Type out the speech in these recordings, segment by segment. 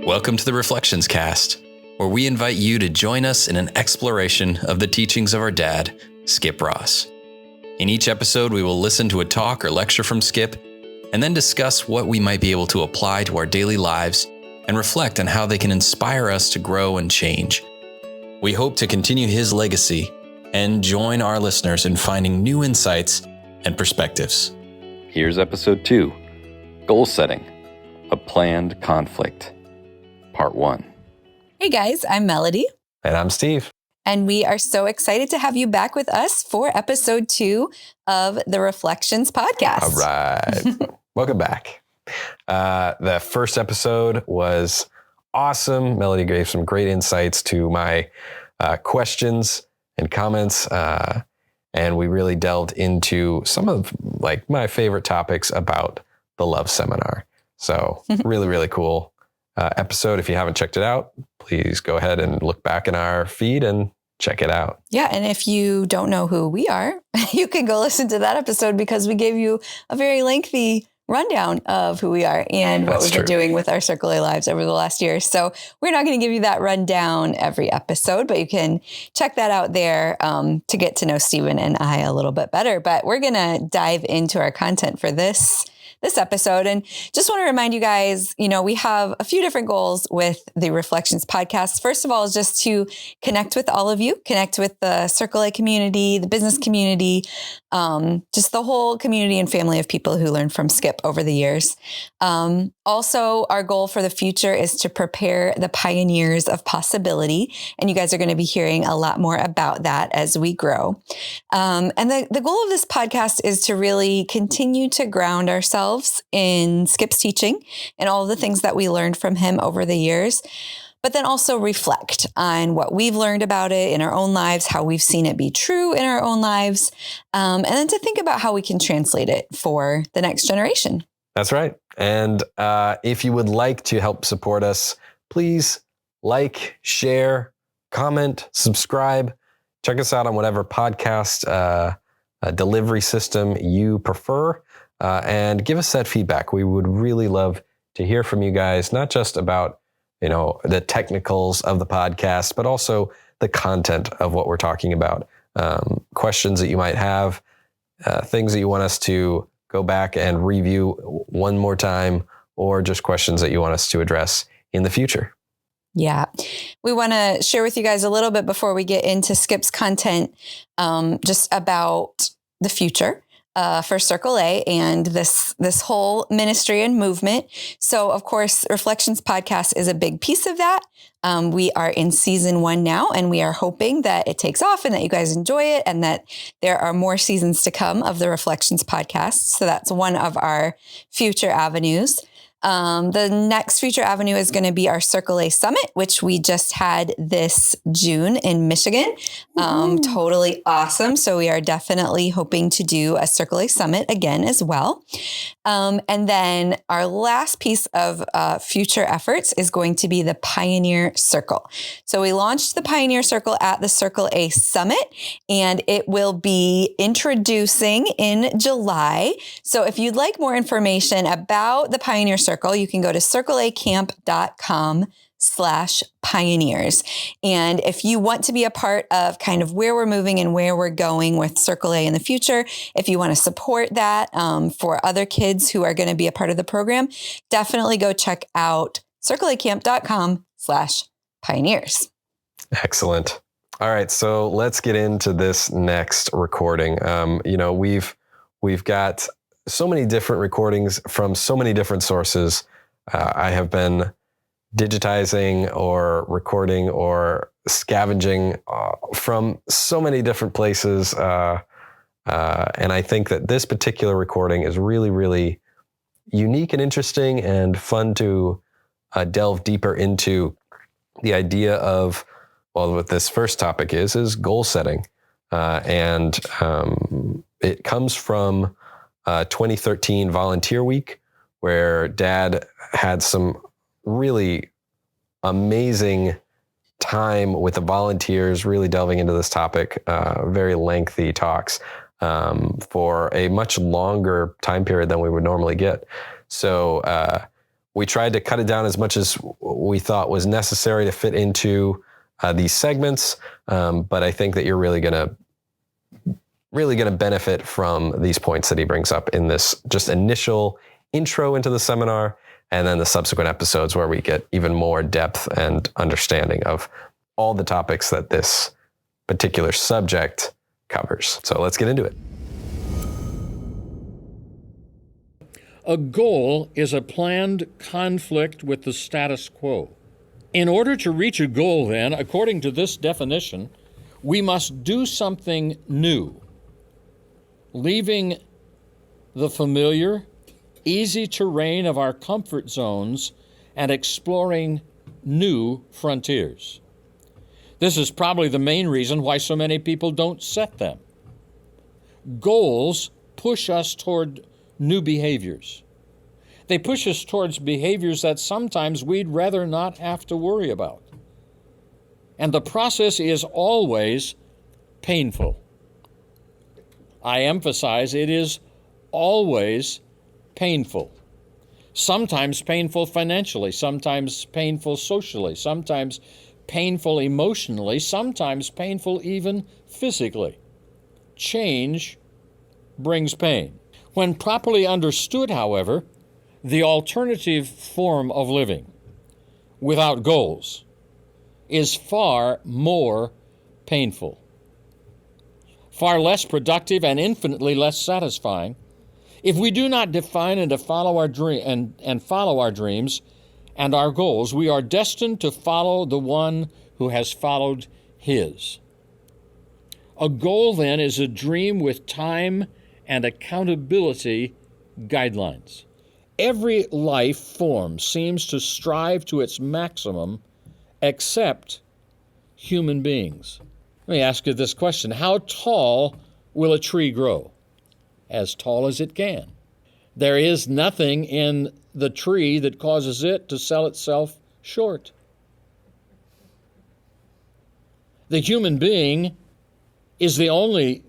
Welcome to the Reflections Cast, where we invite you to join us in an exploration of the teachings of our dad, Skip Ross. In each episode, we will listen to a talk or lecture from Skip, and then discuss what we might be able to apply to our daily lives and reflect on how they can inspire us to grow and change. We hope to continue his legacy and join our listeners in finding new insights and perspectives. Here's episode 2, Goal Setting, a Planned Conflict, Part 1. Hey guys, I'm Melody. And I'm Steve. And we are so excited to have you back with us for episode 2 of the Reflections podcast. All right. Welcome back. The first episode was awesome. Melody gave some great insights to my questions and comments. And we really delved into some of my favorite topics about the Love Seminar. So really, really cool episode. If you haven't checked it out, please go ahead and look back in our feed and check it out. Yeah. And if you don't know who we are, you can go listen to that episode because we gave you a very lengthy rundown of who we are and what we've been doing with our Circle A lives over the last year. So we're not going to give you that rundown every episode, but you can check that out there to get to know Stephen and I a little bit better. But we're going to dive into our content for this episode. And just want to remind you guys, we have a few different goals with the Reflections podcast. First of all, is just to connect with all of you, connect with the Circle A community, the business community, just the whole community and family of people who learned from Skip over the years. Also, our goal for the future is to prepare the pioneers of possibility. And you guys are going to be hearing a lot more about that as we grow. And the goal of this podcast is to really continue to ground ourselves in Skip's teaching and all of the things that we learned from him over the years, but then also reflect on what we've learned about it in our own lives, how we've seen it be true in our own lives, and then to think about how we can translate it for the next generation. That's right. And if you would like to help support us, please like, share, comment, subscribe. Check us out on whatever podcast delivery system you prefer. And give us that feedback. We would really love to hear from you guys, not just about, the technicals of the podcast, but also the content of what we're talking about. Questions that you might have, things that you want us to go back and review one more time, or just questions that you want us to address in the future. Yeah. We want to share with you guys a little bit before we get into Skip's content, just about the future. For Circle A and this whole ministry and movement. So, of course, Reflections podcast is a big piece of that. We are in season 1 now, and we are hoping that it takes off and that you guys enjoy it and that there are more seasons to come of the Reflections podcast. So that's one of our future avenues. The next future avenue is going to be our Circle A Summit, which we just had this June in Michigan. Totally awesome. So we are definitely hoping to do a Circle A Summit again as well. And then our last piece of future efforts is going to be the Pioneer Circle. So we launched the Pioneer Circle at the Circle A Summit, and it will be introducing in July. So if you'd like more information about the Pioneer Circle, you can go to circleacamp.com/pioneers. And if you want to be a part of kind of where we're moving and where we're going with Circle A in the future, if you want to support that for other kids who are going to be a part of the program, definitely go check out circleacamp.com/pioneers. Excellent. All right. So let's get into this next recording. We've got so many different recordings from so many different sources. I have been digitizing or recording or scavenging from so many different places. And I think that this particular recording is really, really unique and interesting and fun to delve deeper into the idea of, what this first topic is goal setting. And it comes from 2013 Volunteer Week, where Dad had some really amazing time with the volunteers, really delving into this topic, very lengthy talks for a much longer time period than we would normally get. So We tried to cut it down as much as we thought was necessary to fit into these segments, but I think that you're really going to benefit from these points that he brings up in this just initial intro into the seminar, and then the subsequent episodes where we get even more depth and understanding of all the topics that this particular subject covers. So let's get into it. A goal is a planned conflict with the status quo. In order to reach a goal, then, according to this definition, we must do something new, leaving the familiar, easy terrain of our comfort zones and exploring new frontiers. This is probably the main reason why so many people don't set them. Goals push us toward new behaviors. They push us towards behaviors that sometimes we'd rather not have to worry about. And the process is always painful. I emphasize it is always painful. Sometimes painful financially, sometimes painful socially, sometimes painful emotionally, sometimes painful even physically. Change brings pain. When properly understood, however, the alternative form of living without goals is far more painful, far less productive, and infinitely less satisfying. If we do not define and to follow our dreams and our goals, we are destined to follow the one who has followed his. A goal, then, is a dream with time and accountability guidelines. Every life form seems to strive to its maximum except human beings. Let me ask you this question. How tall will a tree grow? As tall as it can. There is nothing in the tree that causes it to sell itself short. The human being is the only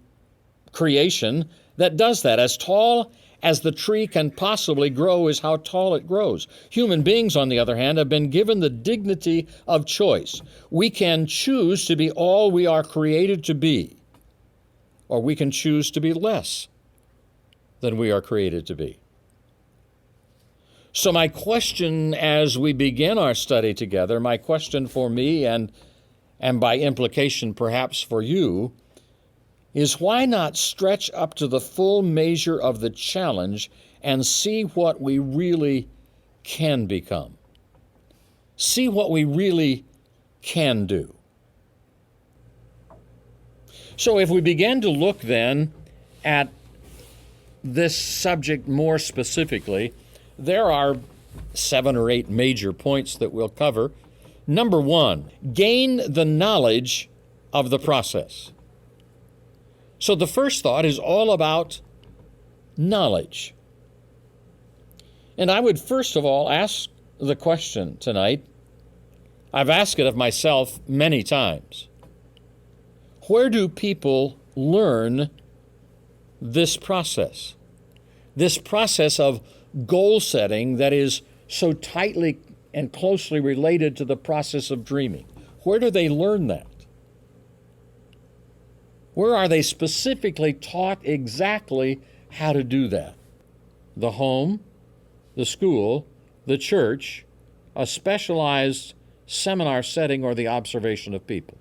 creation that does that. As tall as the tree can possibly grow is how tall it grows. Human beings, on the other hand, have been given the dignity of choice. We can choose to be all we are created to be, or we can choose to be less than we are created to be. So my question as we begin our study together, my question for me and by implication perhaps for you, is why not stretch up to the full measure of the challenge and see what we really can become? See what we really can do. So if we begin to look then at this subject more specifically, there are 7 or 8 major points that we'll cover. Number 1, gain the knowledge of the process. So the first thought is all about knowledge. And I would first of all ask the question tonight, I've asked it of myself many times, where do people learn this process of goal setting that is so tightly and closely related to the process of dreaming? Where do they learn that? Where are they specifically taught exactly how to do that? The home, the school, the church, a specialized seminar setting, or the observation of people?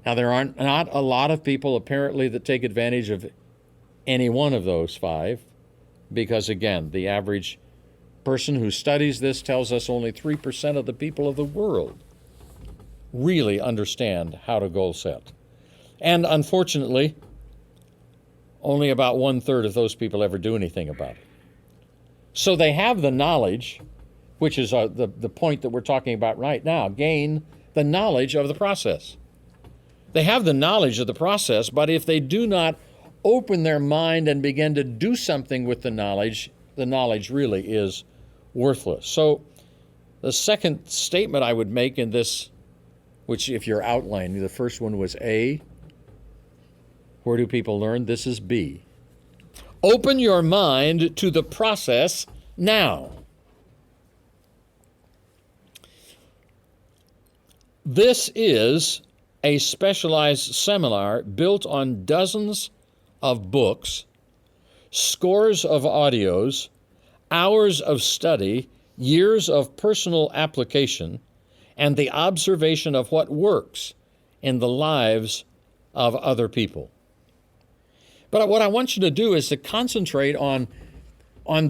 Now, there are not a lot of people apparently that take advantage of any one of those 5, because again, the average person who studies this tells us only 3% of the people of the world really understand how to goal set. And unfortunately, only about 1/3 of those people ever do anything about it. So they have the knowledge, which is the point that we're talking about right now, gain the knowledge of the process. They have the knowledge of the process, but if they do not open their mind and begin to do something with the knowledge really is worthless. So the second statement I would make in this, which if you're outlining, the first one was A. Where do people learn? This is B. Open your mind to the process now. This is a specialized seminar built on dozens of books, scores of audios, hours of study, years of personal application, and the observation of what works in the lives of other people. But what I want you to do is to concentrate on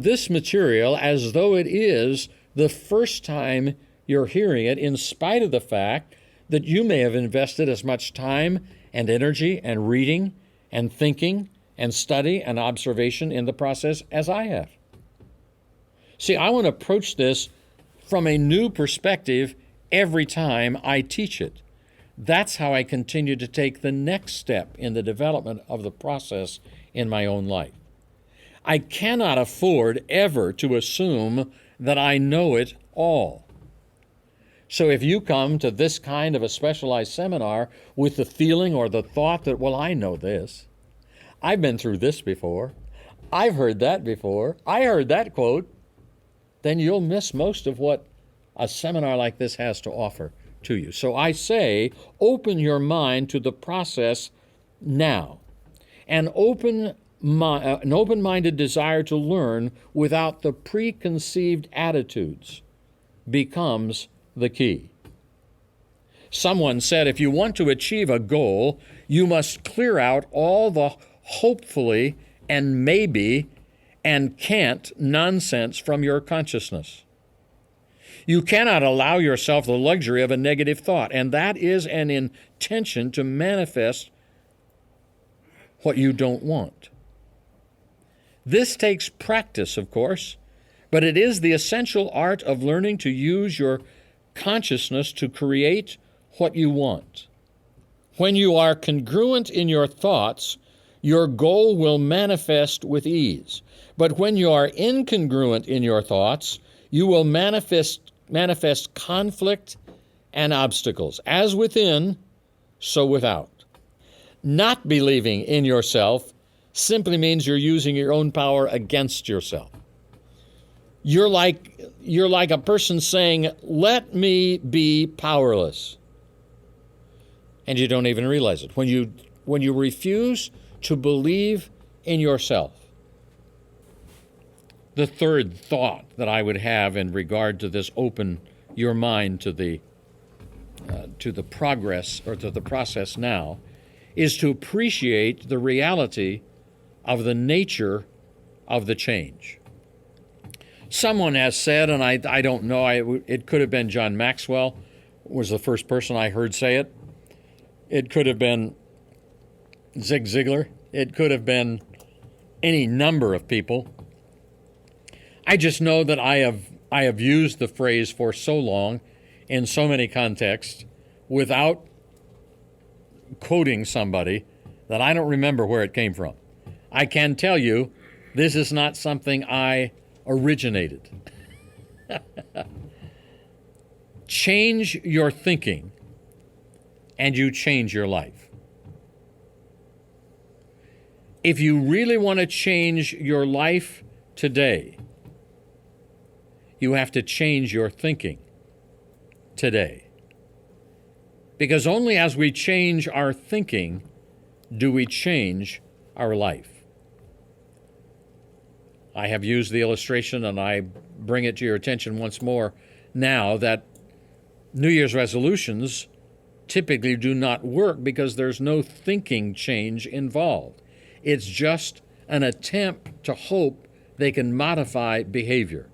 this material as though it is the first time you're hearing it, in spite of the fact that you may have invested as much time and energy and reading and thinking and study and observation in the process as I have. See, I want to approach this from a new perspective every time I teach it. That's how I continue to take the next step in the development of the process in my own life. I cannot afford ever to assume that I know it all. So if you come to this kind of a specialized seminar with the feeling or the thought that, well, I know this, I've been through this before, I've heard that before, I heard that quote, then you'll miss most of what a seminar like this has to offer to you. So I say, open your mind to the process now. An open-minded desire to learn without the preconceived attitudes becomes the key. Someone said, if you want to achieve a goal, you must clear out all the hopefully and maybe and can't nonsense from your consciousness. You cannot allow yourself the luxury of a negative thought, and that is an intention to manifest what you don't want. This takes practice, of course, but it is the essential art of learning to use your consciousness to create what you want. When you are congruent in your thoughts, your goal will manifest with ease. But when you are incongruent in your thoughts, you will manifest conflict and obstacles, as within, so without. Not believing in yourself simply means you're using your own power against yourself. You're like a person saying, let me be powerless. And you don't even realize it. When you refuse to believe in yourself. The third thought that I would have in regard to this open your mind to the progress or to the process now is to appreciate the reality of the nature of the change. Someone has said, and I don't know, it could have been John Maxwell was the first person I heard say it. It could have been Zig Ziglar. It could have been any number of people. I just know that I have used the phrase for so long in so many contexts without quoting somebody that I don't remember where it came from. I can tell you this is not something I originated. Change your thinking and you change your life. If you really want to change your life today, you have to change your thinking today. Because only as we change our thinking do we change our life. I have used the illustration, and I bring it to your attention once more now, that New Year's resolutions typically do not work because there's no thinking change involved. It's just an attempt to hope they can modify behavior.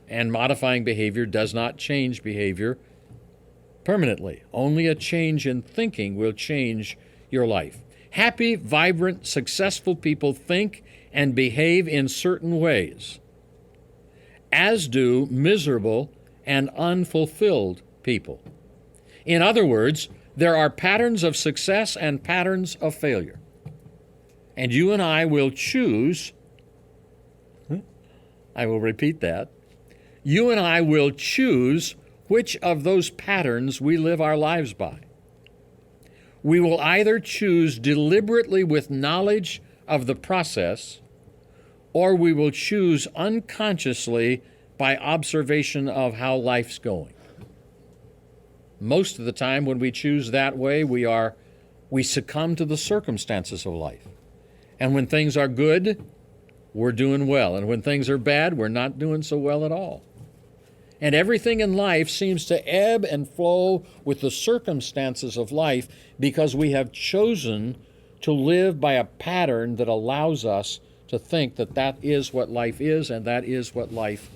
And modifying behavior does not change behavior permanently. Only a change in thinking will change your life. Happy, vibrant, successful people think and behave in certain ways, as do miserable and unfulfilled people. In other words, there are patterns of success and patterns of failure. And you and I will choose, I will repeat that, you and I will choose which of those patterns we live our lives by. We will either choose deliberately with knowledge of the process, or we will choose unconsciously by observation of how life's going. Most of the time when we choose that way, we succumb to the circumstances of life. And when things are good, we're doing well. And when things are bad, we're not doing so well at all. And everything in life seems to ebb and flow with the circumstances of life because we have chosen to live by a pattern that allows us to think that that is what life is and that is what life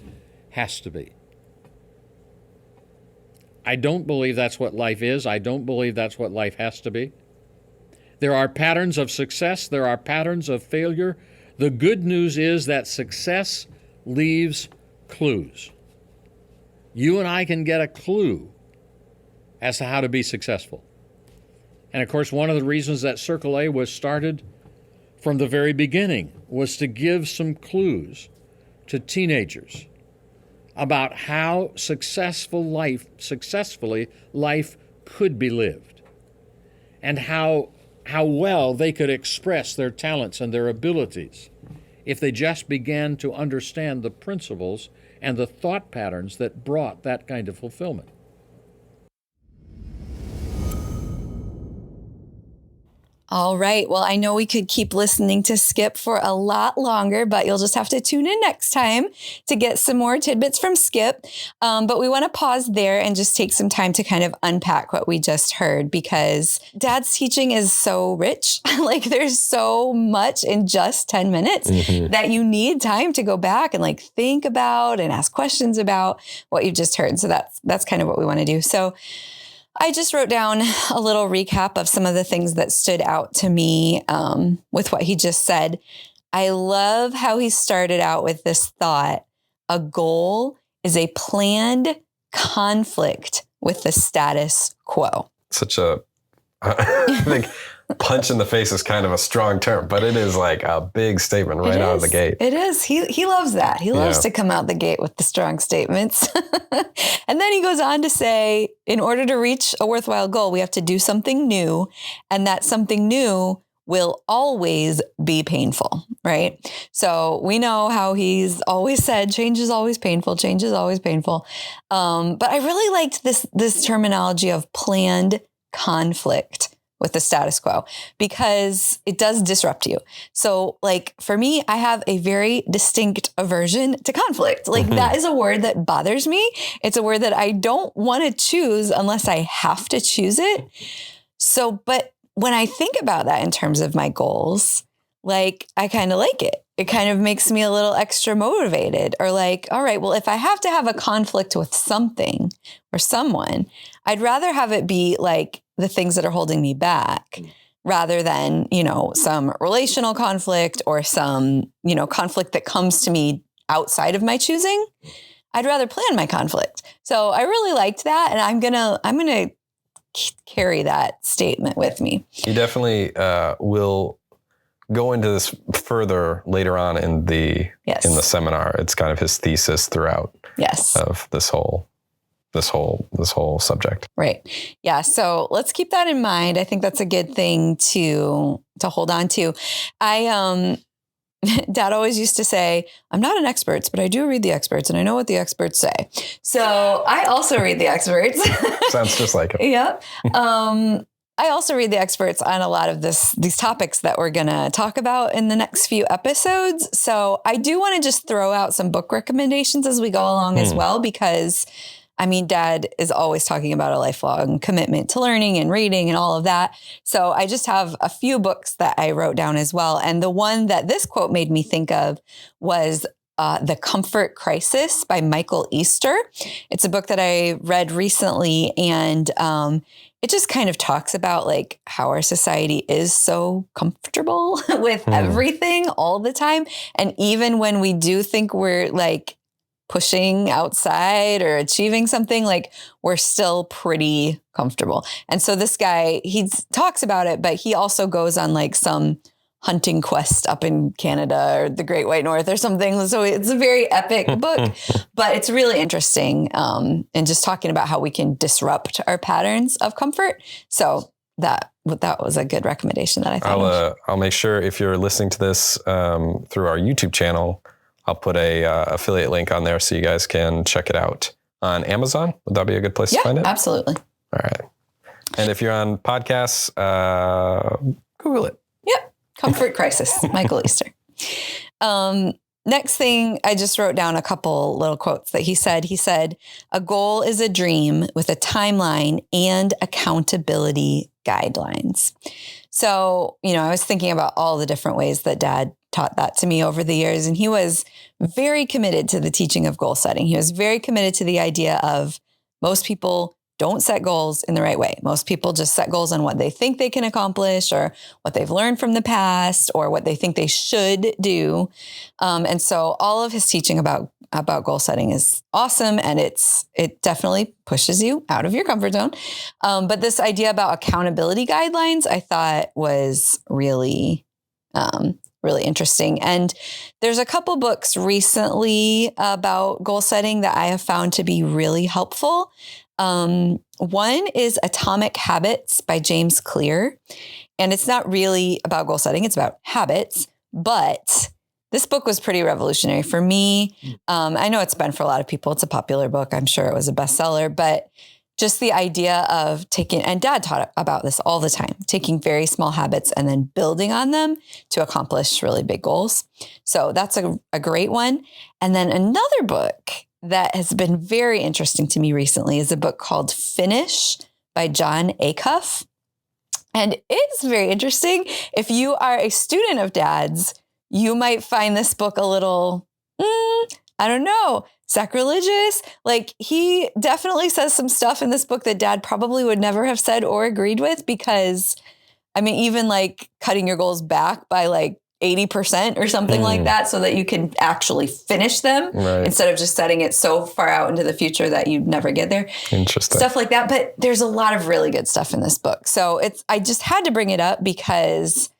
has to be. I don't believe that's what life is. I don't believe that's what life has to be. There are patterns of success. There are patterns of failure. The good news is that success leaves clues. You and I can get a clue as to how to be successful. And of course, one of the reasons that Circle A was started from the very beginning was to give some clues to teenagers about how successfully life could be lived, and how well they could express their talents and their abilities if they just began to understand the principles and the thought patterns that brought that kind of fulfillment. All right. Well, I know we could keep listening to Skip for a lot longer, but you'll just have to tune in next time to get some more tidbits from Skip. But we want to pause there and just take some time to kind of unpack what we just heard, because Dad's teaching is so rich. Like, there's so much in just 10 minutes that you need time to go back and like think about and ask questions about what you've just heard. So that's kind of what we want to do. So I just wrote down a little recap of some of the things that stood out to me with what he just said. I love how he started out with this thought: a goal is a planned conflict with the status quo. Such a, I think punch in the face is kind of a strong term, but it is like a big statement right out of the gate. It is. He loves that. He loves to come out the gate with the strong statements. And then he goes on to say, in order to reach a worthwhile goal, we have to do something new. And that something new will always be painful, right? So we know how he's always said, change is always painful. Change is always painful. But I really liked this terminology of planned conflict with the status quo, because it does disrupt you. So like for me, I have a very distinct aversion to conflict. Like that is a word that bothers me. It's a word that I don't want to choose unless I have to choose it. So, but when I think about that in terms of my goals, like I kind of like it. It kind of makes me a little extra motivated, or like, all right, well, if I have to have a conflict with something or someone, I'd rather have it be like the things that are holding me back rather than, some relational conflict or some, conflict that comes to me outside of my choosing. I'd rather plan my conflict. So I really liked that. And I'm going to carry that statement with me. You definitely will go into this further later on in the seminar. It's kind of his thesis throughout of this whole subject. Right. Yeah. So let's keep that in mind. I think that's a good thing to hold on to. Dad always used to say, I'm not an expert, but I do read the experts and I know what the experts say. So I also read the experts. Sounds just like him. Yep. I also read the experts on a lot of these topics that we're going to talk about in the next few episodes. So I do want to just throw out some book recommendations as we go along as well, because Dad is always talking about a lifelong commitment to learning and reading and all of that. So I just have a few books that I wrote down as well. And the one that this quote made me think of was The Comfort Crisis by Michael Easter. It's a book that I read recently, and it just kind of talks about like how our society is so comfortable with everything all the time. And even when we do think we're like pushing outside or achieving something, like we're still pretty comfortable. And so this guy, he talks about it, but he also goes on like some hunting quest up in Canada or the Great White North or something. So it's a very epic book, but it's really interesting. And just talking about how we can disrupt our patterns of comfort. So that was a good recommendation that I thought. I'll make sure, if you're listening to this through our YouTube channel, I'll put a affiliate link on there so you guys can check it out on Amazon. Would that be a good place to find it? Absolutely. All right. And if you're on podcasts, Google it. Yep. Comfort Crisis, Michael Easter. Next thing, I just wrote down a couple little quotes that he said. He said, a goal is a dream with a timeline and accountability guidelines. So, I was thinking about all the different ways that Dad taught that to me over the years. And he was very committed to the teaching of goal setting. He was very committed to the idea of most people don't set goals in the right way. Most people just set goals on what they think they can accomplish or what they've learned from the past or what they think they should do. And so all of his teaching about goal setting is awesome. And it definitely pushes you out of your comfort zone. But this idea about accountability guidelines, I thought was really interesting. And there's a couple books recently about goal setting that I have found to be really helpful. One is Atomic Habits by James Clear. And it's not really about goal setting. It's about habits, but this book was pretty revolutionary for me. I know it's been for a lot of people. It's a popular book. I'm sure it was a bestseller, but just the idea of taking, and Dad taught about this all the time, taking very small habits and then building on them to accomplish really big goals. So that's a great one. And then another book that has been very interesting to me recently is a book called Finish by John Acuff. And it's very interesting. If you are a student of Dad's, you might find this book a little, I don't know, sacrilegious. Like, he definitely says some stuff in this book that Dad probably would never have said or agreed with, because, even like cutting your goals back by like 80% or something like that so that you can actually finish them instead of just setting it so far out into the future that you'd never get there. Interesting. Stuff like that. But there's a lot of really good stuff in this book. So I just had to bring it up because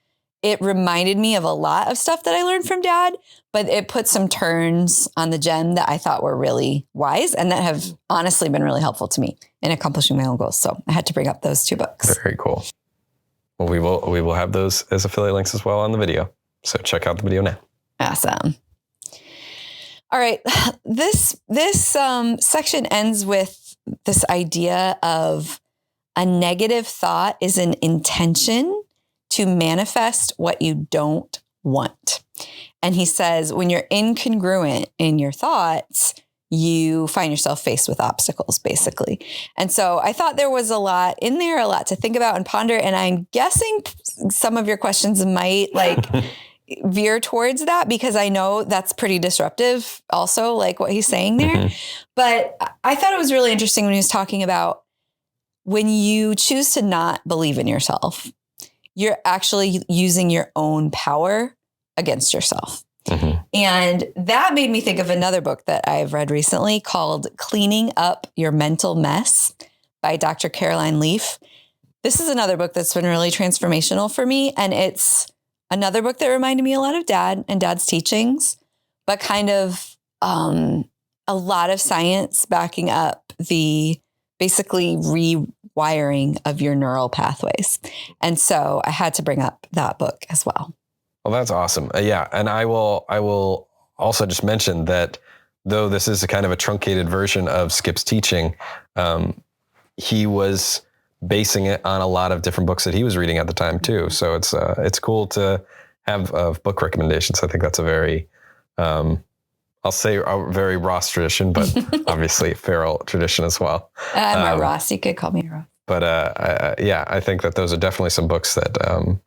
it reminded me of a lot of stuff that I learned from Dad, but it put some turns on the gem that I thought were really wise and that have honestly been really helpful to me in accomplishing my own goals. So I had to bring up those two books. Very cool. Well, we will have those as affiliate links as well on the video. So check out the video now. Awesome. All right. This section ends with this idea of a negative thought is an intention to manifest what you don't want. And he says, when you're incongruent in your thoughts, you find yourself faced with obstacles, basically. And so I thought there was a lot in there, a lot to think about and ponder. And I'm guessing some of your questions might veer towards that, because I know that's pretty disruptive also, like what he's saying there. Mm-hmm. But I thought it was really interesting when he was talking about when you choose to not believe in yourself, you're actually using your own power against yourself. Mm-hmm. And that made me think of another book that I've read recently called Cleaning Up Your Mental Mess by Dr. Caroline Leaf. This is another book that's been really transformational for me. And it's another book that reminded me a lot of Dad and Dad's teachings, but kind of a lot of science backing up the basically rewiring of your neural pathways. And so I had to bring up that book as well. Well, that's awesome. Yeah. And I will also just mention that though this is a kind of a truncated version of Skip's teaching, he was basing it on a lot of different books that he was reading at the time too. So it's cool to have book recommendations. I think that's a very, I'll say a very Ross tradition, but obviously Farrell tradition as well. I'm a Ross. You could call me a Ross. But I think that those are definitely some books that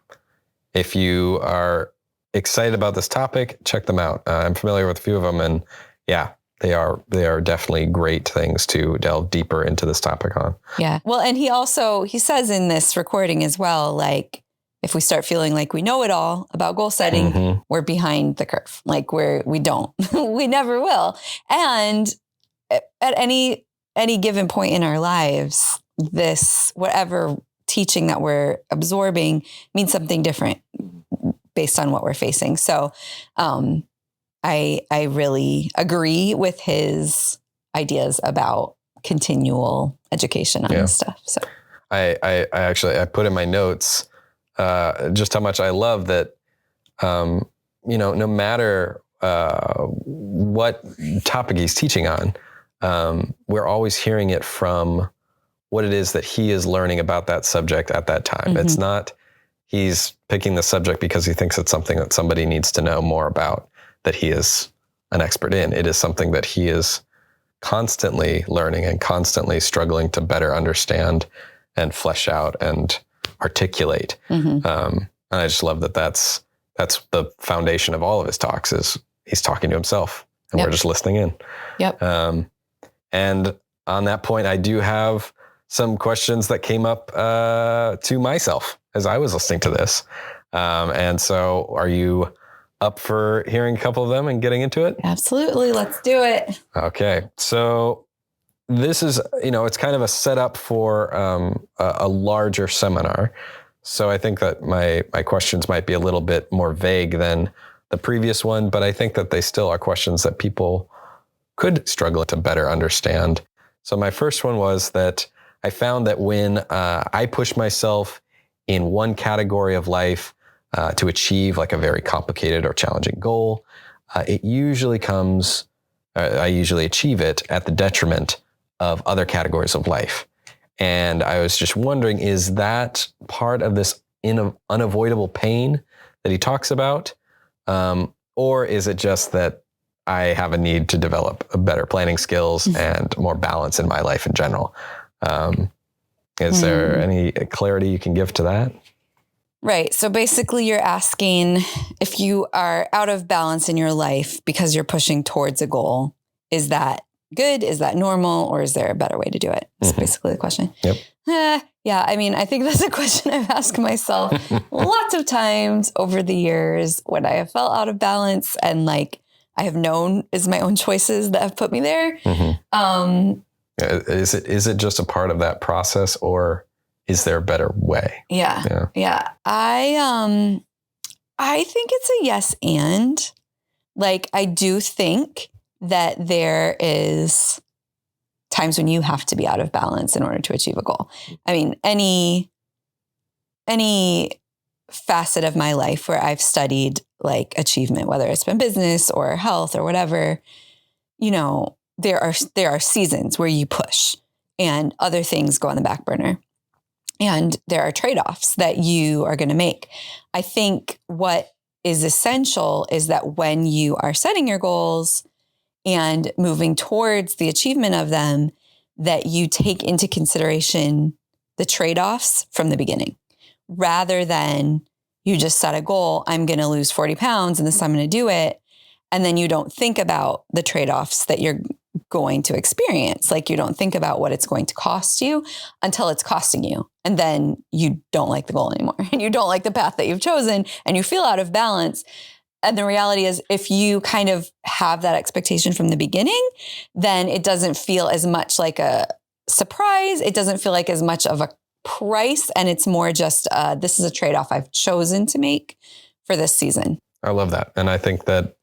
if you are excited about this topic, check them out. I'm familiar with a few of them, and yeah, they are definitely great things to delve deeper into this topic on. Yeah. Well, and he says in this recording as well, like, if we start feeling like we know it all about goal setting, mm-hmm. we're behind the curve. Like we don't, we never will. And at any given point in our lives, this, whatever teaching that we're absorbing means something different based on what we're facing. So, I really agree with his ideas about continual education on this stuff. So I actually put in my notes just how much I love that, no matter what topic he's teaching on, we're always hearing it from what it is that he is learning about that subject at that time. It's not he's picking the subject because he thinks it's something that somebody needs to know more about, that he is an expert in. It is something that he is constantly learning and constantly struggling to better understand and flesh out and articulate. And I just love that that's the foundation of all of his talks, is he's talking to himself and we're just listening in. And on that point, I do have some questions that came up to myself as I was listening to this. And so are you up for hearing a couple of them and getting into it? Absolutely. Let's do it. Okay. So this is, it's kind of a setup for a larger seminar. So I think that my questions might be a little bit more vague than the previous one, but I think that they still are questions that people could struggle to better understand. So my first one was that I found that when I push myself in one category of life to achieve like a very complicated or challenging goal, it usually comes, I usually achieve it at the detriment of other categories of life. And I was just wondering, is that part of this unavoidable pain that he talks about? Or is it just that I have a need to develop better planning skills and more balance in my life in general? Is there any clarity you can give to that? Right. So basically you're asking if you are out of balance in your life because you're pushing towards a goal, is that good? Is that normal? Or is there a better way to do it? That's basically the question. Yeah. I mean, I think that's a question I've asked myself lots of times over the years when I have felt out of balance, and like I have known is my own choices that have put me there. Is it just a part of that process, or is there a better way? Yeah. I think it's a yes and. Like, I do think that there is times when you have to be out of balance in order to achieve a goal. I mean, any facet of my life where I've studied like achievement, whether it's been business or health or whatever, there are seasons where you push and other things go on the back burner. And there are trade-offs that you are going to make. I think what is essential is that when you are setting your goals and moving towards the achievement of them, that you take into consideration the trade-offs from the beginning, rather than you just set a goal, I'm going to lose 40 pounds and this I'm going to do it. And then you don't think about the trade-offs that you're going to experience. Like, you don't think about what it's going to cost you until it's costing you. And then you don't like the goal anymore, and you don't like the path that you've chosen, and you feel out of balance. And the reality is, if you kind of have that expectation from the beginning, then it doesn't feel as much like a surprise. It doesn't feel like as much of a price. And it's more just, this is a trade-off I've chosen to make for this season. I love that. And I think that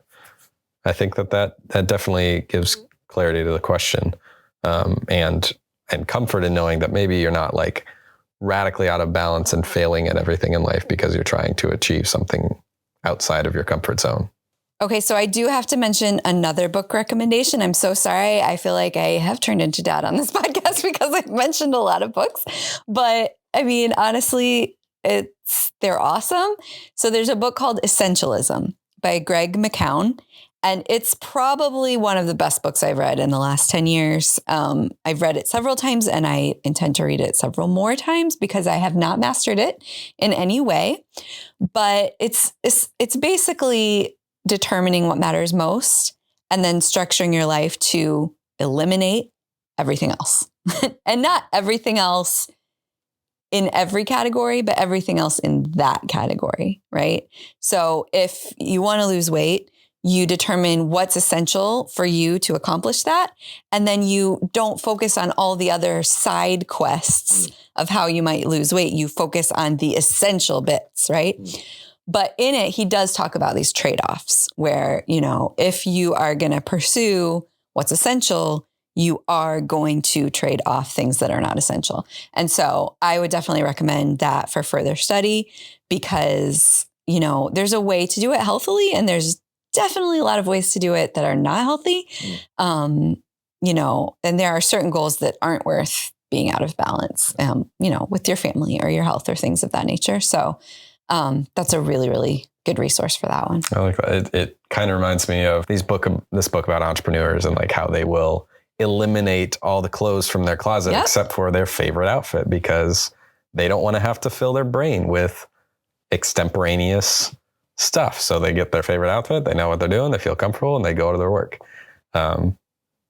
definitely gives clarity to the question, and comfort in knowing that maybe you're not like radically out of balance and failing at everything in life because you're trying to achieve something outside of your comfort zone. Okay, so I do have to mention another book recommendation. I'm so sorry. I feel like I have turned into dad on this podcast because I've mentioned a lot of books. But I mean, honestly, they're awesome. So there's a book called Essentialism by Greg McKeown. And it's probably one of the best books I've read in the last 10 years. I've read it several times, and I intend to read it several more times because I have not mastered it in any way. But it's basically determining what matters most and then structuring your life to eliminate everything else. And not everything else in every category, but everything else in that category, right? So if you want to lose weight, you determine what's essential for you to accomplish that. And then you don't focus on all the other side quests of how you might lose weight. You focus on the essential bits, right? But in it, he does talk about these trade-offs where, if you are going to pursue what's essential, you are going to trade off things that are not essential. And so I would definitely recommend that for further study, because, there's a way to do it healthily, and there's definitely a lot of ways to do it that are not healthy. And there are certain goals that aren't worth being out of balance, with your family or your health or things of that nature. So that's a really, really good resource for that one. I like that. It kind of reminds me of this book about entrepreneurs and like how they will eliminate all the clothes from their closet except for their favorite outfit because they don't want to have to fill their brain with extemporaneous stuff. So they get their favorite outfit, they know what they're doing, they feel comfortable, and they go to their work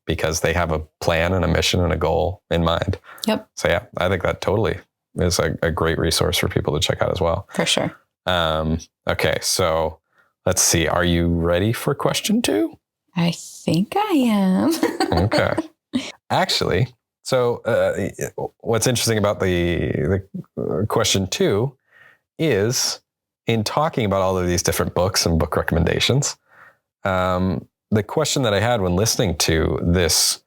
because they have a plan and a mission and a goal in mind. Yep. So yeah, I think that totally is a great resource for people to check out as well. For sure. Okay, so let's see. Are you ready for question 2? I think I am. Okay. Actually, so what's interesting about the question 2 is in talking about all of these different books and book recommendations, the question that I had when listening to this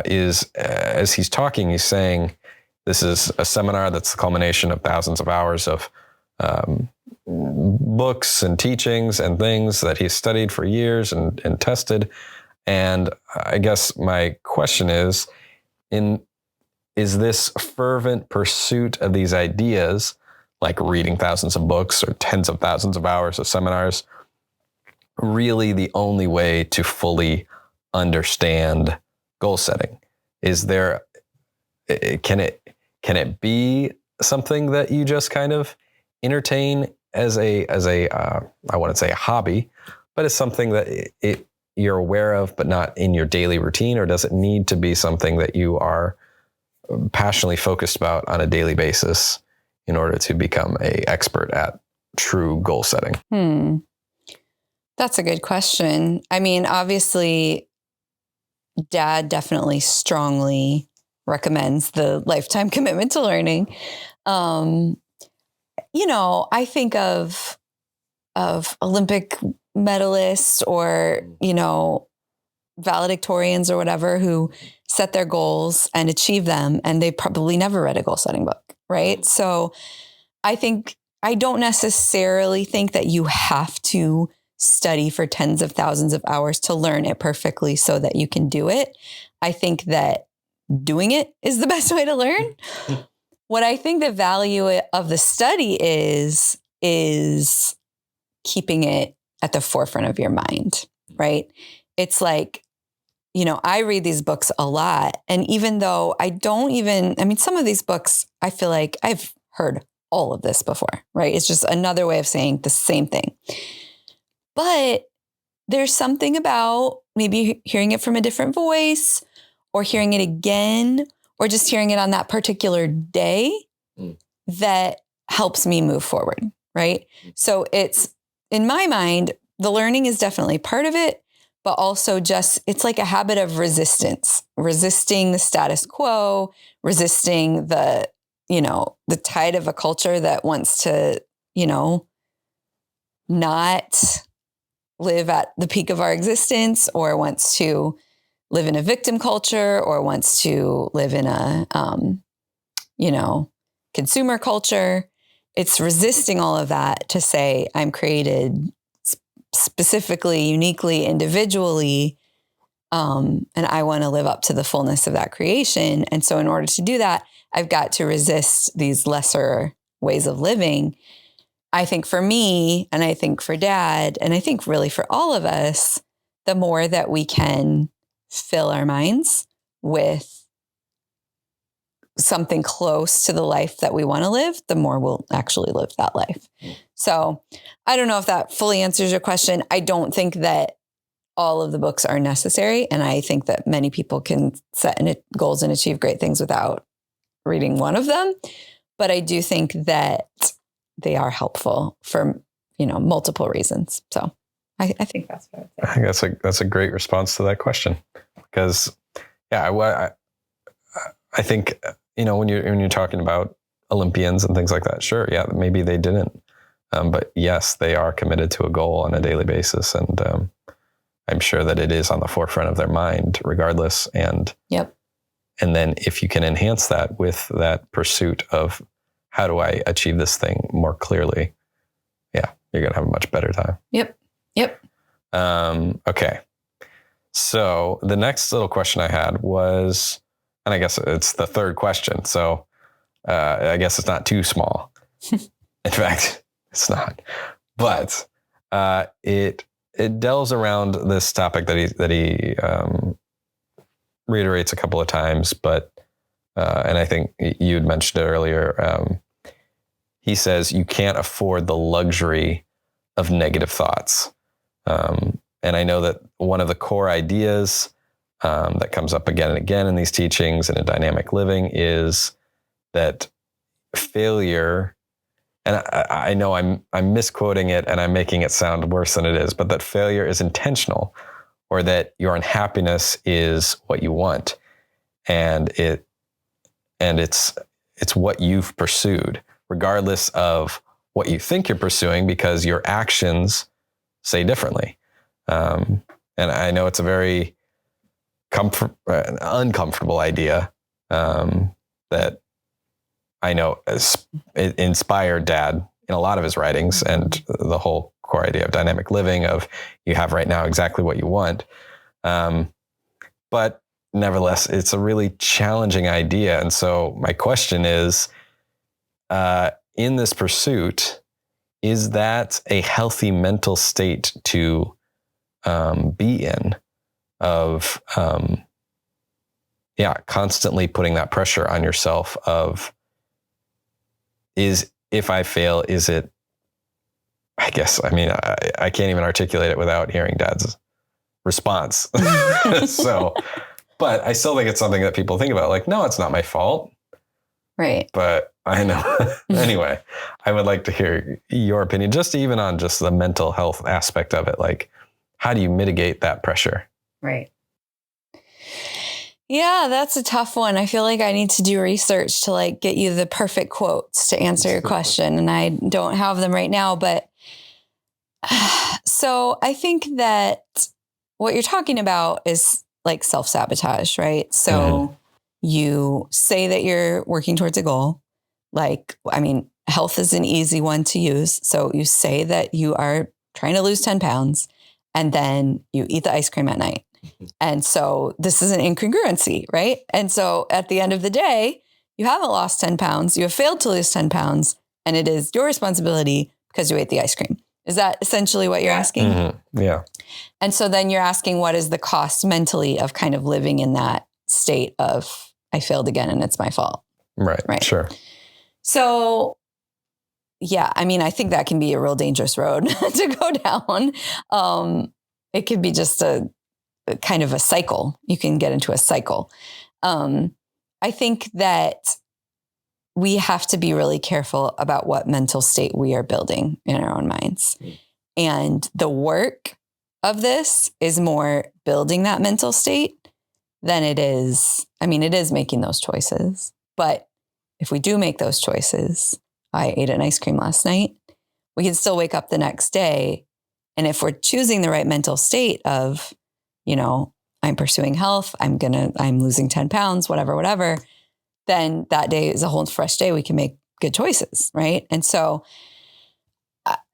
is, as he's talking, he's saying, this is a seminar that's the culmination of thousands of hours of books and teachings and things that he's studied for years and tested. And I guess my question is this fervent pursuit of these ideas, like reading thousands of books or tens of thousands of hours of seminars, really the only way to fully understand goal setting? Is there, can it be something that you just kind of entertain as a I wouldn't say a hobby, but it's something that you're aware of, but not in your daily routine? Or does it need to be something that you are passionately focused about on a daily basis in order to become an expert at true goal setting? That's a good question. I mean, obviously, Dad definitely strongly recommends the lifetime commitment to learning. I think of Olympic medalists or, valedictorians or whatever who set their goals and achieve them, and they probably never read a goal setting book, right? So I don't necessarily think that you have to study for tens of thousands of hours to learn it perfectly so that you can do it. I think that doing it is the best way to learn. What I think the value of the study is keeping it at the forefront of your mind, right? It's like, I read these books a lot. And even though some of these books, I feel like I've heard all of this before, right? It's just another way of saying the same thing. But there's something about maybe hearing it from a different voice or hearing it again, or just hearing it on that particular day that helps me move forward, right? So it's, in my mind, the learning is definitely part of it, but also it's like a habit of resisting the status quo, resisting the tide of a culture that wants to, not live at the peak of our existence, or wants to live in a victim culture, or wants to live in a, consumer culture. It's resisting all of that to say, I'm created specifically, uniquely, individually, and I want to live up to the fullness of that creation. And so in order to do that, I've got to resist these lesser ways of living. I think for me, and I think for Dad, and I think really for all of us, the more that we can fill our minds with something close to the life that we want to live, the more we'll actually live that life. So I don't know if that fully answers your question. I don't think that all of the books are necessary. And I think that many people can set goals and achieve great things without reading one of them. But I do think that they are helpful for, multiple reasons. So I think that's what I would say. I think that's a great response to that question, because I think, when you're talking about Olympians and things like that, sure. Yeah, maybe they didn't. But yes, they are committed to a goal on a daily basis. And I'm sure that it is on the forefront of their mind regardless. And then if you can enhance that with that pursuit of how do I achieve this thing more clearly, you're going to have a much better time. Yep. Okay. So the next little question I had was, and I guess it's the third question. So I guess it's not too small. In fact, it's not. But it delves around this topic that he reiterates a couple of times. But and I think you had mentioned it earlier. He says you can't afford the luxury of negative thoughts. And I know that one of the core ideas that comes up again and again in these teachings and in dynamic living is that failure, and I know I'm misquoting it and I'm making it sound worse than it is, but that failure is intentional, or that your unhappiness is what you want, and it's what you've pursued, regardless of what you think you're pursuing, because your actions say differently. And I know it's a very uncomfortable idea that I know it inspired Dad in a lot of his writings, and the whole core idea of dynamic living, of you have right now exactly what you want. But nevertheless, it's a really challenging idea. And so my question is, in this pursuit, is that a healthy mental state to be in, of constantly putting that pressure on yourself of, if I fail, is it, I guess, I mean, I can't even articulate it without hearing Dad's response. So, but I still think it's something that people think about, like, no, it's not my fault. Right. But I know. Anyway, I would like to hear your opinion, just even on just the mental health aspect of it. Like, how do you mitigate that pressure? Right. Yeah, that's a tough one. I feel like I need to do research to like get you the perfect quotes to answer your question. And I don't have them right now, but so I think that what you're talking about is like self-sabotage, right? So you say that you're working towards a goal. Like, I mean, health is an easy one to use. So you say that you are trying to lose 10 pounds and then you eat the ice cream at night. And so this is an incongruency, right? And so at the end of the day, you haven't lost 10 pounds. You have failed to lose 10 pounds. And it is your responsibility because you ate the ice cream. Is that essentially what you're asking? Mm-hmm. Yeah. And so then you're asking, what is the cost mentally of kind of living in that state of, I failed again and it's my fault. Right. Sure. So yeah, I mean, I think that can be a real dangerous road to go down. It could be just a kind of a cycle. You can get into a cycle. I think that we have to be really careful about what mental state we are building in our own minds. And the work of this is more building that mental state than it is. I mean, it is making those choices. But if we do make those choices, I ate an ice cream last night, we can still wake up the next day. And if we're choosing the right mental state of, you know, I'm pursuing health, I'm losing 10 pounds, whatever, then that day is a whole fresh day. We can make good choices, right? And so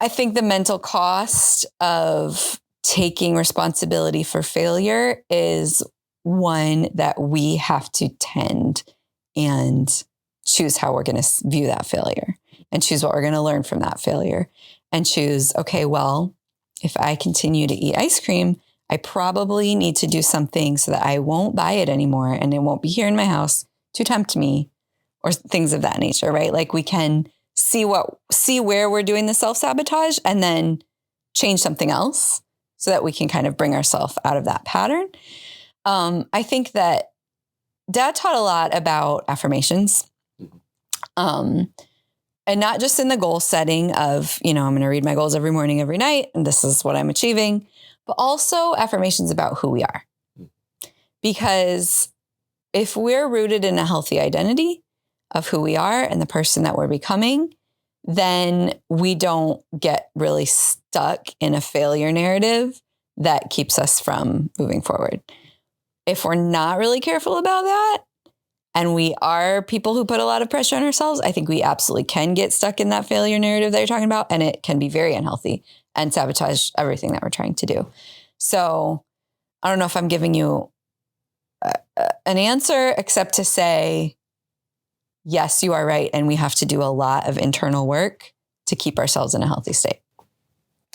I think the mental cost of taking responsibility for failure is one that we have to tend and choose how we're going to view that failure and choose what we're going to learn from that failure and choose, okay, well, if I continue to eat ice cream, I probably need to do something so that I won't buy it anymore and it won't be here in my house to tempt me, or things of that nature, right? Like we can see where we're doing the self-sabotage and then change something else so that we can kind of bring ourselves out of that pattern. I think that Dad taught a lot about affirmations. And not just in the goal setting of, you know, I'm going to read my goals every morning, every night, and this is what I'm achieving, but also affirmations about who we are. Because if we're rooted in a healthy identity of who we are and the person that we're becoming, then we don't get really stuck in a failure narrative that keeps us from moving forward. If we're not really careful about that, and we are people who put a lot of pressure on ourselves, I think we absolutely can get stuck in that failure narrative that you're talking about. And it can be very unhealthy and sabotage everything that we're trying to do. So I don't know if I'm giving you an answer except to say, yes, you are right. And we have to do a lot of internal work to keep ourselves in a healthy state.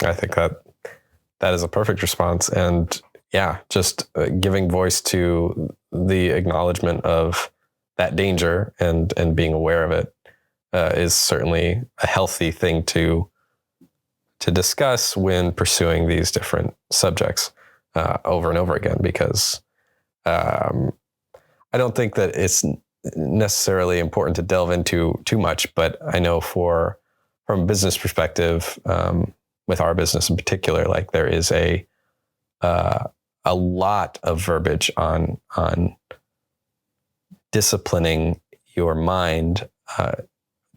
I think that is a perfect response. And yeah, just giving voice to the acknowledgement of that danger and being aware of it is certainly a healthy thing to discuss when pursuing these different subjects over and over again, because I don't think that it's necessarily important to delve into too much, but I know from a business perspective, with our business in particular, like there is a lot of verbiage on disciplining your mind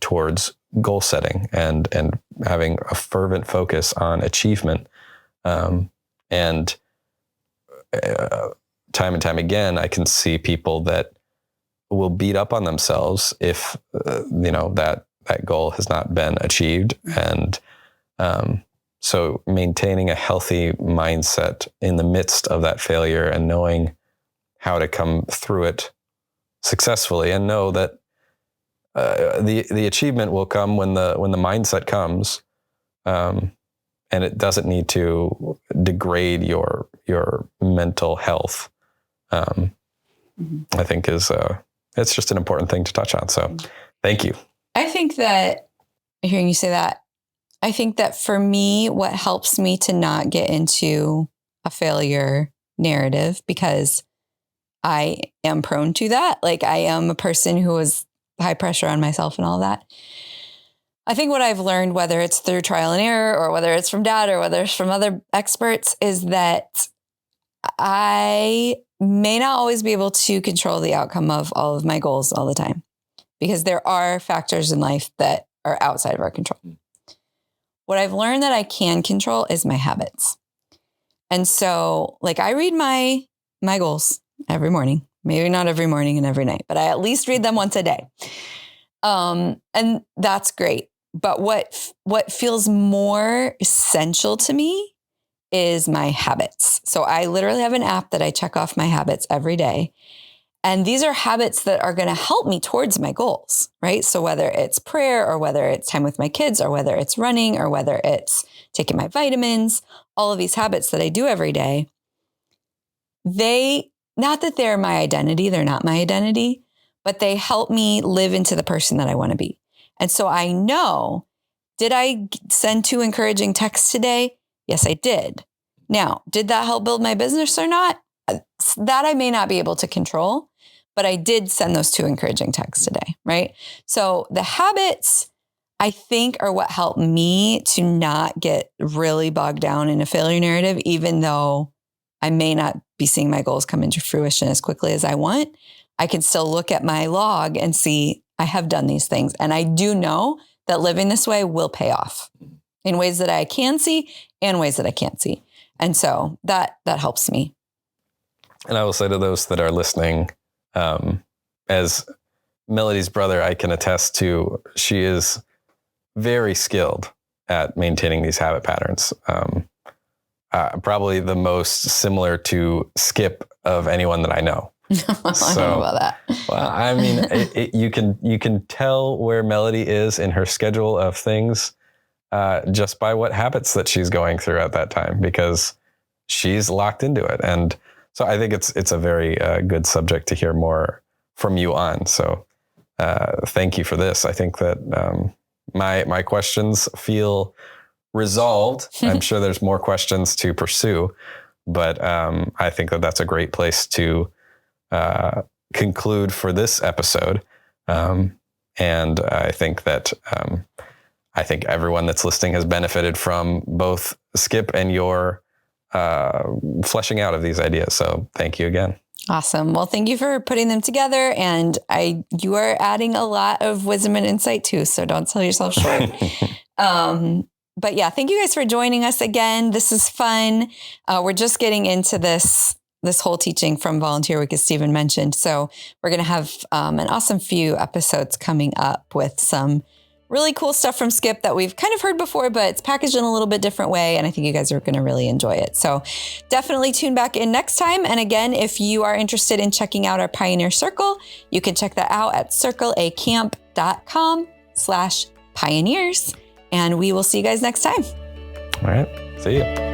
towards goal setting and having a fervent focus on achievement. And time and time again, I can see people that will beat up on themselves if that goal has not been achieved. And so maintaining a healthy mindset in the midst of that failure and knowing how to come through it successfully, and know that the achievement will come when the mindset comes, and it doesn't need to degrade your mental health. I think it's just an important thing to touch on. So thank you. I think that hearing you say that, I think that for me, what helps me to not get into a failure narrative, because I am prone to that. Like I am a person who is high pressure on myself and all that. I think what I've learned, whether it's through trial and error or whether it's from dad or whether it's from other experts, is that I may not always be able to control the outcome of all of my goals all the time, because there are factors in life that are outside of our control. What I've learned that I can control is my habits. And so like I read my goals every morning, maybe not every morning and every night, but I at least read them once a day. And that's great. But what feels more essential to me is my habits. So I literally have an app that I check off my habits every day. And these are habits that are going to help me towards my goals, right? So whether it's prayer or whether it's time with my kids or whether it's running or whether it's taking my vitamins, all of these habits that I do every day, not that they're my identity, they're not my identity, but they help me live into the person that I want to be. And so I know, did I send 2 encouraging texts today? Yes, I did. Now, did that help build my business or not? That I may not be able to control, but I did send those 2 encouraging texts today, right? So the habits, I think, are what help me to not get really bogged down in a failure narrative, even though I may not be seeing my goals come into fruition as quickly as I want. I can still look at my log and see I have done these things. And I do know that living this way will pay off in ways that I can see and ways that I can't see. And so that helps me. And I will say to those that are listening, as Melody's brother, I can attest to, she is very skilled at maintaining these habit patterns. Probably the most similar to Skip of anyone that I know. I don't know about that. Well, I mean, you can tell where Melody is in her schedule of things just by what habits that she's going through at that time, because she's locked into it. And so I think it's a very good subject to hear more from you on. So thank you for this. I think that my questions feel resolved. I'm sure there's more questions to pursue, but I think that that's a great place to conclude for this episode. And I think that everyone that's listening has benefited from both Skip and your fleshing out of these ideas. So thank you again. Awesome. Well, thank you for putting them together. And you are adding a lot of wisdom and insight too. So don't sell yourself short. But yeah, thank you guys for joining us again. This is fun. We're just getting into this whole teaching from Volunteer Week, as Stephen mentioned. So we're going to have an awesome few episodes coming up with some really cool stuff from Skip that we've kind of heard before, but it's packaged in a little bit different way. And I think you guys are going to really enjoy it. So definitely tune back in next time. And again, if you are interested in checking out our Pioneer Circle, you can check that out at circleacamp.com/pioneers. And we will see you guys next time. All right. See you.